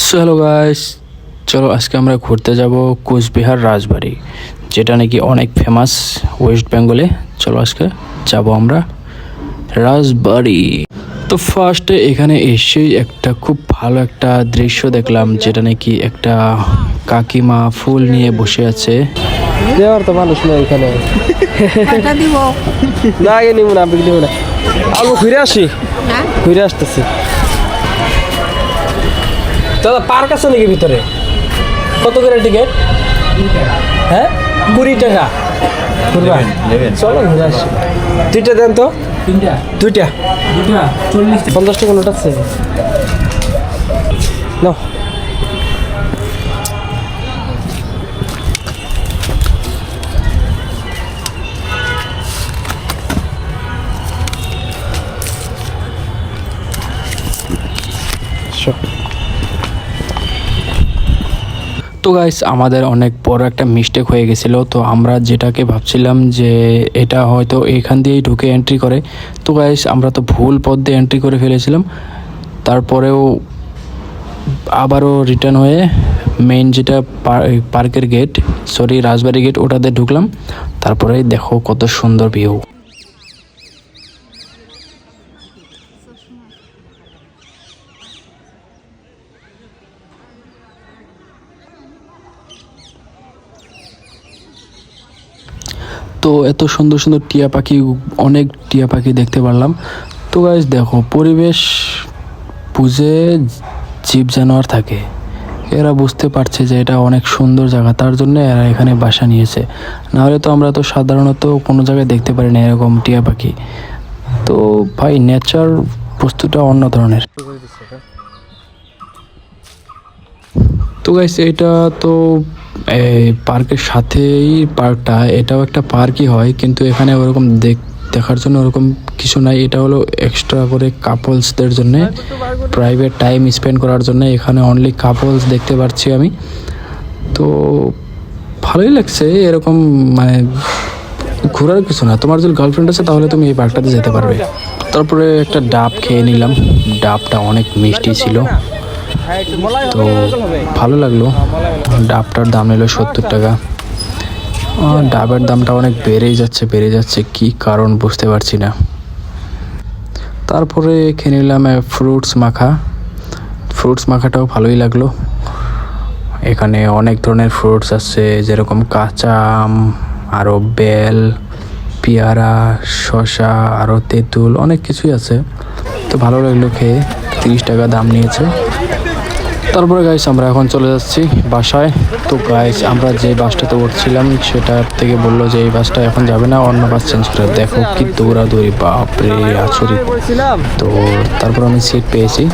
So hello guys, চলো আজকে আমরা ঘুরতে যাব কোচবিহার রাজবাড়ি, যেটা নাকি অনেক ফেমাস ওয়েস্ট বেঙ্গলে। চলো আজকে যাব আমরা রাজবাড়ি। তো ফার্স্টে এখানে এসেই একটা খুব ভালো একটা দৃশ্য দেখলাম, যেটা নাকি একটা কাকিমা ফুল নিয়ে বসে আছে। দেওয়ার তো মানুষ না এখানে। না আগে নিব না, আপনি নিব না। আমি ঘুরে আসি, ঘুরে আসতেছি। দাদা পার্ক আছে নাকি ভিতরে? কত করে টিকিট? হ্যাঁ 20 টাকা। চলো ঘুরে আসি। দুইটা দেন তো। দুইটা 50 টাকা নোট আছে না? তো গাইস, আমাদের অনেক বড় একটা মিস্টেক হয়ে গেছিলো। তো আমরা যেটাকে ভাবছিলাম যে এটা হয়তো এখান দিয়েই ঢুকে এন্ট্রি করে, তো গাইস আমরা তো ভুল পথ দিয়ে এন্ট্রি করে ফেলেছিলাম। তারপরেও আবারও রিটার্ন হয়ে মেইন যেটা পার্কের গেট, সরি রাজবাড়ি গেট, ওটাতে ঢুকলাম। তারপরে দেখো কত সুন্দর ভিউ। তো এত সুন্দর সুন্দর টিয়া পাখি, অনেক টিয়া পাখি দেখতে পারলাম। তো গাইস দেখো, পরিবেশ বুঝে জীব জানোয়ার থাকে, এরা বুঝতে পারছে যে এটা অনেক সুন্দর জায়গা, তার জন্য এরা এখানে বাসা নিয়েছে। নাহলে তো আমরা তো সাধারণত কোনো জায়গায় দেখতে পারি না এরকম টিয়া পাখি। তো ভাই, নেচার বস্তুটা অন্য ধরনের। তো গাইস, এটা তো এই পার্কের সাথেই পার্কটা, এটাও একটা পার্কই হয়, কিন্তু এখানে ওরকম দেখার জন্য ওরকম কিছু নাই। এটা হলো এক্সট্রা করে কাপলসদের জন্য, প্রাইভেট টাইম স্পেন্ড করার জন্য। এখানে অনলি কাপলস দেখতে পাচ্ছি আমি। তো ভালোই লাগছে এরকম, মানে ঘোরার কিছু না। তোমার যদি গার্লফ্রেন্ড আছে তাহলে তুমি এই পার্কটাতে যেতে পারবে। তারপরে একটা ডাব খেয়ে নিলাম, ডাবটা অনেক মিষ্টি ছিল, তো ভালো লাগলো। ডাবটার দাম নিল 70 টাকা। ডাবের দামটা অনেক বেড়ে যাচ্ছে, কি কারণ বুঝতে পারছি না। তারপরে খেয়ে নিলাম ফ্রুটস মাখাটাও ভালোই লাগলো। এখানে অনেক ধরনের ফ্রুটস আছে, যেরকম কাঁচা আম, আরও বেল, পেয়ারা, শসা, আরও তেঁতুল, অনেক কিছুই আছে। তো ভালো লাগলো খেয়ে। 30 টাকা দাম নিয়েছে। তারপরে গাইস আমরা এখন চলে যাচ্ছি বাসায়। তো গাইস, আমরা যে বাসটাতে উঠছিলাম সেটার থেকে বললো যে এই বাসটা এখন যাবে না, অন্য বাস চেঞ্জ করে। দেখো কি দৌড়াদৌড়ি, বাপরে আচরিত। তো তারপর আমি সিট পেয়েছি।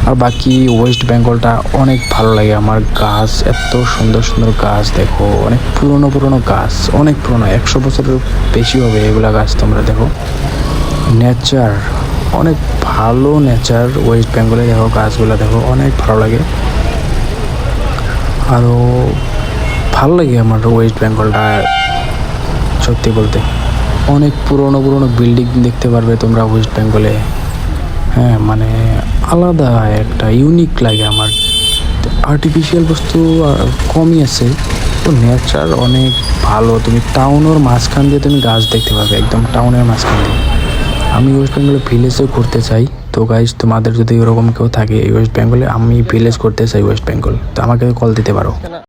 আর বাকি ওয়েস্ট বেঙ্গলটা অনেক ভালো লাগে আমার। গাছ, এত সুন্দর সুন্দর গাছ দেখো, অনেক পুরনো গাছ, অনেক পুরনো, 100 বছরের বেশি হবে এগুলা গাছ। তোমরা দেখো, নেচার অনেক ভালো, নেচার ওয়েস্ট বেঙ্গলে দেখো, গাছগুলো দেখো, অনেক ভালো লাগে। আরও ভালো লাগে আমার ওয়েস্ট বেঙ্গলটা, সত্যি বলতে। অনেক পুরনো বিল্ডিং দেখতে পারবে তোমরা ওয়েস্ট বেঙ্গলে। হ্যাঁ, মানে আলাদা একটা ইউনিক লাগে আমার। আর্টিফিশিয়াল বস্তু কমই আছে, তো নেচার অনেক ভালো। তুমি টাউনের মাঝখান দিয়ে তুমি গাছ দেখতে পাবে, একদম টাউনের মাঝখান দিয়ে। আমি ওয়েস্ট বেঙ্গলে ভিলেজেও ঘুরতে চাই। তো গাইজ, তোমাদের যদি ওরকম কেউ থাকে ওয়েস্ট বেঙ্গলে, আমি ভিলেজ করতে চাই ওয়েস্ট বেঙ্গল, তো আমাকে কল দিতে পারো।